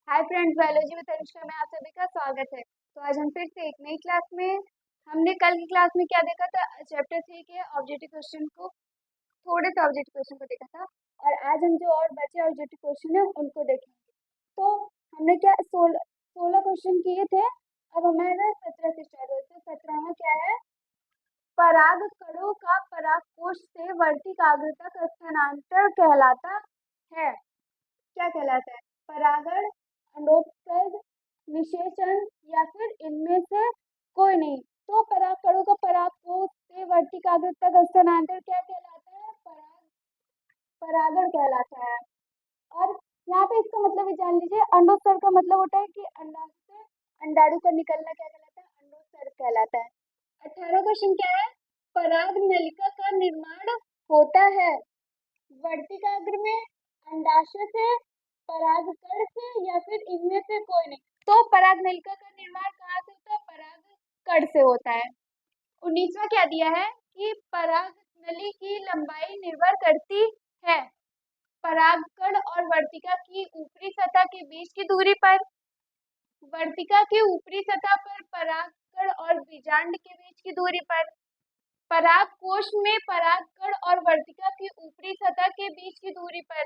Hi friends, biology with Tanishka में आप सभी का स्वागत है। तो आज हम फिर से एक नई क्लास में हमने कल की क्लास में क्या देखा था, चैप्टर 3 के ऑब्जेक्टिव क्वेश्चन को, थोड़े से ऑब्जेक्टिव क्वेश्चन को देखा था। और आज हम जो और बचे ऑब्जेक्टिव क्वेश्चन है उनको देखेंगे। तो हमने क्या 16 क्वेश्चन किए थे। अब हमारा 17 से स्टार्ट होते हैं। 17वां क्या है? पराग कणों का परागकोश से वर्तिकाग्र तक स्थानांतर कहलाता है। क्या कहलाता है? परागण, अंडोत्सर्ग, निषेचन या फिर इनमें से कोई नहीं। तो परागकणों का परागकोश से वर्तिकाग्र तक स्थानांतर क्या कहलाता है? परागण कहलाता है। और यहाँ पे इसका मतलब भी जान लीजिए। अंडोत्सर्ग का मतलब होता है कि अंडाशय से अंडाणु का निकलना क्या कहलाता है? अंडोत्सर्ग कहलाता है। 18 क्वेश्चन क्या है? पराग नलिका का निर्माण होता है वर्तिकाग्र में, अंडाशय से, परागकण से या फिर इनमें से कोई नहीं। तो पराग नलिका का निर्माण कहाँ से होता है? परागकण से होता है। 19वां क्या दिया है कि पराग नली की लंबाई निर्भर करती है परागकण और वर्तिका की ऊपरी सतह के बीच की दूरी पर। वर्तिका की ऊपरी सतह पर परागकण और बीजांड के बीच की दूरी पर। परागकोश में परागकण और वर्तिका की ऊपरी सतह के बीच की दूरी पर,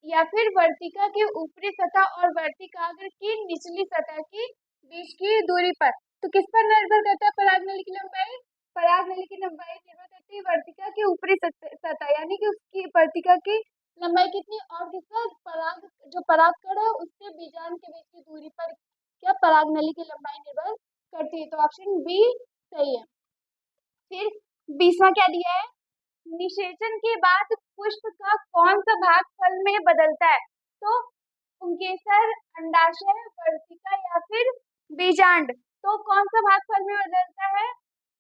या फिर वर्तिका की ऊपरी सतह और वर्तिकाग्र की निचली सतह की बीच की दूरी पर। तो किस पर निर्भर करता है पराग नली की लंबाई? पराग नली की लंबाई निर्भर करती है वर्तिका की ऊपरी सतह, यानी कि उसकी वर्तिका की लंबाई कितनी, और किसका? जो परागकण है उसके बीजांड के बीच की दूरी पर क्या पराग नली की लंबाई निर्भर करती है। तो ऑप्शन बी सही है। फिर 20वां क्या दिया है? निषेचन के बाद पुष्प का कौन सा भाग फल में बदलता है? तो पुंकेसर, अंडाशय, वर्तिका या फिर बीजांड। तो कौन सा भाग फल में बदलता है?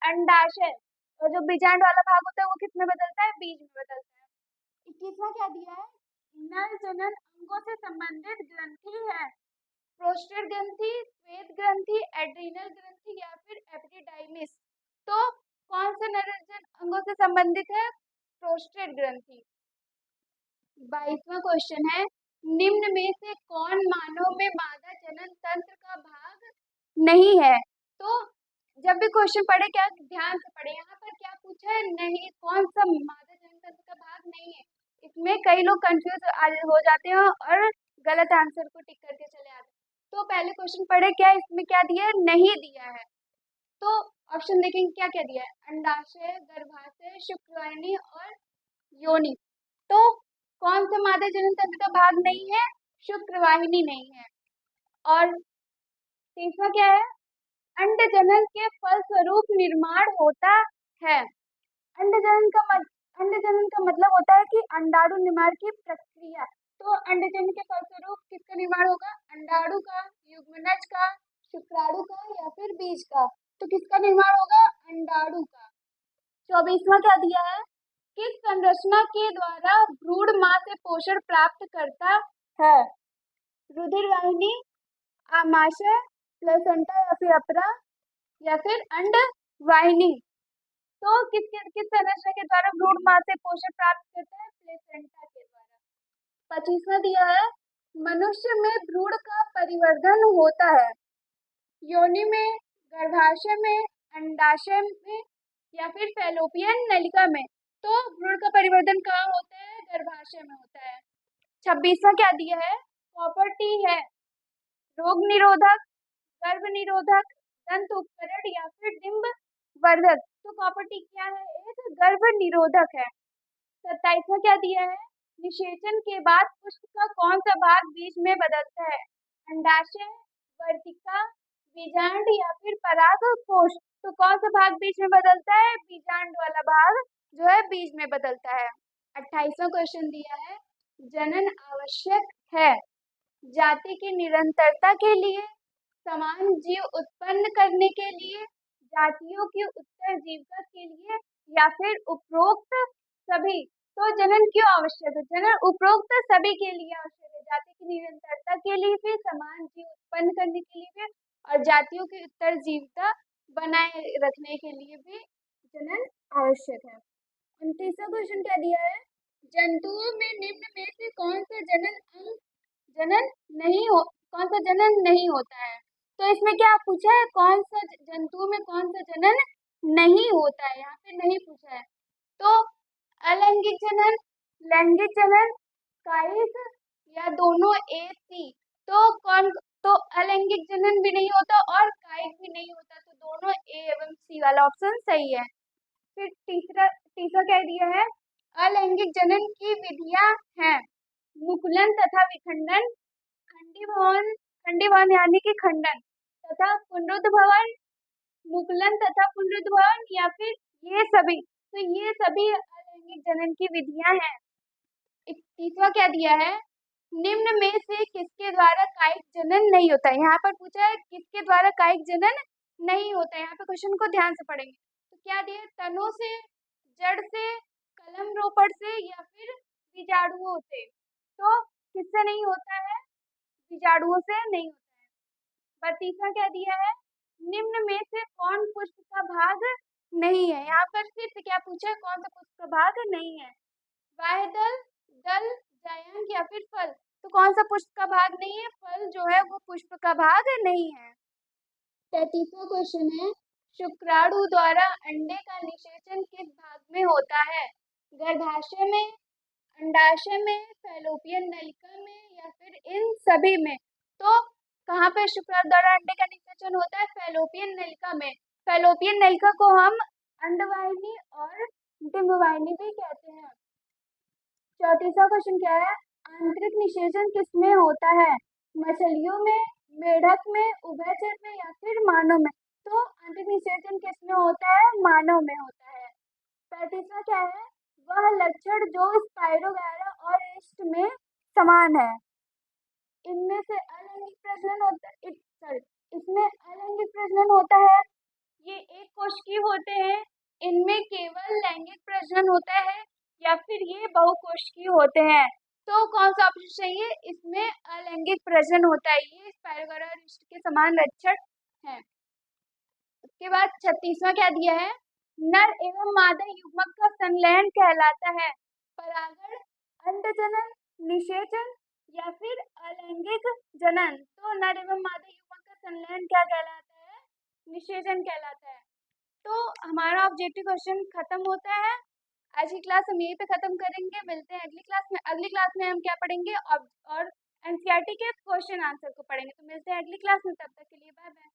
अंडाशय। और जो बीजांड वाला भाग होता है वो किस में बदलता है? बीज में बदलता है। 21वां क्या दिया है? नर जनन अंगों से संबंधित ग्रंथि है प्रोस्टेट ग्रंथि, श्वेत ग्रंथि, एड्रीनल ग्रंथि या फिर एपिडाइमिस। तो कौन से नरजन अंगों से संबंधित है? प्रोस्टेट ग्रंथि। 22वां क्वेश्चन है, निम्न में से कौन मानव में मादा जनन तंत्र का भाग नहीं है? तो जब भी क्वेश्चन पढ़े क्या ध्यान से पढ़े। यहाँ पर क्या पूछा है? नहीं, कौन सा मादा जनन तंत्र का भाग नहीं है। इसमें कई लोग कंफ्यूज हो जाते हैं और गलत आंसर को टिक करके चले आते हैं। तो पहले क्वेश्चन पढ़े क्या इसमें क्या दिया है? नहीं दिया है। तो ऑप्शन देखेंगे क्या क्या दिया है? अंडाशय, गर्भाशय, शुक्रवाहिनी और योनि। तो कौन सा मादा जनन तंत्र का भाग नहीं है? शुक्रवाहिनी नहीं है। और तीसरा क्या है? अंड जनन के फलस्वरूप निर्माण होता है। अंड जनन का मतलब होता है कि अंडाणु निर्माण की प्रक्रिया। तो अंड जनन के फलस्वरूप किसका निर्माण होगा? अंडाणु का, युग्मनज का, शुक्राणु का या फिर बीज का। तो किसका निर्माण होगा? अंडाणु का। 24वां क्या दिया है? किस संरचना के द्वारा भ्रूण मां से पोषण प्राप्त करता है? रुधिर वाहिनी, आमाशय, प्लेसेंटा या फिर अपरा या फिर अंड वाहिनी। तो किस संरचना के द्वारा भ्रूण मां से पोषण प्राप्त करता है? प्लेसेंटा के द्वारा। 25वां दिया है, मनुष्य में भ्रूण का परिवर्धन होता है योनि में, गर्भाशय में, अंडाशय में या फिर फैलोपियन नलिका में। तो भ्रूण का परिवर्तन कहाँ होता है? गर्भाशय में होता है। 26वां क्या दिया है? प्रॉपर्टी है रोग निरोधक, गर्भ निरोधक, दंत उपकरण या फिर डिंब वर्धक। तो प्रॉपर्टी क्या है? एक गर्भ निरोधक है। 27वां क्या दिया है? निषेचन के बाद पुष्प का कौन सा भाग बीज में बदलता है? अंडाशय, वर्तिका, बीजांड या फिर परागकोश। तो कौन सा भाग बीज में बदलता है? बीजांड वाला भाग जो है बीज में बदलता है। 28वां क्वेश्चन दिया है, जनन आवश्यक है जाति की निरंतरता के लिए, समान जीव उत्पन्न करने के लिए, जातियों की उत्तरजीविता के लिए या फिर उपरोक्त सभी। तो जनन क्यों आवश्यक है? जनन उपरोक्त सभी के लिए आवश्यक है। जाति की निरंतरता के लिए भी, समान जीव उत्पन्न करने के लिए भी और जातियों की उत्तरजीविता बनाए रखने के लिए भी जनन आवश्यक है। 29वां क्वेश्चन क्या दिया है? जंतुओं में निम्न में से कौन सा जनन अंग जनन कौन सा जनन नहीं होता है। तो इसमें क्या पूछा है, कौन सा जंतु में कौन सा जनन नहीं होता है, यहाँ पे नहीं पूछा है। तो अलैंगिक जनन, लैंगिक जनन, कायिक या दोनों ए सी। तो अलैंगिक जनन भी नहीं होता और कायिक भी नहीं होता, तो दोनों ए एवं सी वाला ऑप्शन सही है। फिर तीसरा कह दिया है, अलैंगिक जनन की विधियां हैं मुकुलन तथा विखंडन, खंडीभवन यानी कि खंडन तथा पुनरुद्भवन, मुकुलन तथा पुनरुद्भवन या फिर ये सभी। तो ये सभी अलैंगिक जनन की विधियां हैं। तीसरा क्या दिया है, निम्न में से किसके द्वारा कायिक जनन नहीं होता है। यहाँ पर पूछा है किसके द्वारा कायिक जनन नहीं होता है। यहाँ पे क्वेश्चन को ध्यान से पढ़ेंगे तो क्या दिया, तनों से, जड़ से, कलम रोपड़ से या फिर बीजाणुओं से। तो किससे नहीं होता है, बीजाणुओं से नहीं होता है। पर तीसरा क्या दिया है, निम्न में से कौन पुष्प का भाग नहीं है। यहाँ पर सिर्फ क्या पूछा है, कौन सा पुष्प का भाग नहीं है, बाह्यदल, दल, जायंग या फिर फल। तो कौन सा पुष्प का भाग नहीं है, फल जो है वो पुष्प का भाग नहीं है। 33वां क्वेश्चन है, शुक्राणु द्वारा अंडे का निषेचन किस भाग में होता है, गर्भाशय में, अंडाशय में, फैलोपियन नलिका में या फिर इन सभी में। तो कहाँ पे शुक्राणु द्वारा अंडे का निषेचन होता है, फैलोपियन नलिका में। फैलोपियन नलिका को हम अंडवाहिनी और डिंबवाहिनी भी कहते हैं। 34वां क्वेश्चन क्या है, आंतरिक निषेचन किसमें होता है, मछलियों में, मेढक में, उभयचर में या फिर मानव में। तो आंतरिक निषेचन किसमें होता है, मानव में होता है। 35वां क्या है, वह लक्षण जो स्पाइरोगैरा और ईस्ट में समान है। इनमें से अलैंगिक प्रजनन होता है, इसमें अलैंगिक प्रजनन होता है, ये एक कोशिकीय होते हैं, इनमें केवल लैंगिक प्रजनन होता है या फिर ये बहुकोशिकीय होते हैं। तो कौन सा ऑप्शन चाहिए, इसमें अलैंगिक प्रजनन होता है, ये स्पाइरोगैरा और ईस्ट के समान लक्षण है। उसके बाद 36वां क्या दिया है, नर एवं मादा युग्मक का संलयन कहलाता है परागण, अंडजनन, निषेचन या फिर अलैंगिक जनन। तो नर एवं मादा युग्मक का संलयन क्या कहलाता है, निषेचन कहलाता है। तो हमारा ऑब्जेक्टिव क्वेश्चन खत्म होता है। आज की क्लास हम यहीं पे खत्म करेंगे, मिलते हैं अगली क्लास में। अगली क्लास में हम क्या पढ़ेंगे और एनसीईआरटी के क्वेश्चन आंसर को पढ़ेंगे। तो मिलते हैं अगली क्लास में, तब तक के लिए बाय बाय।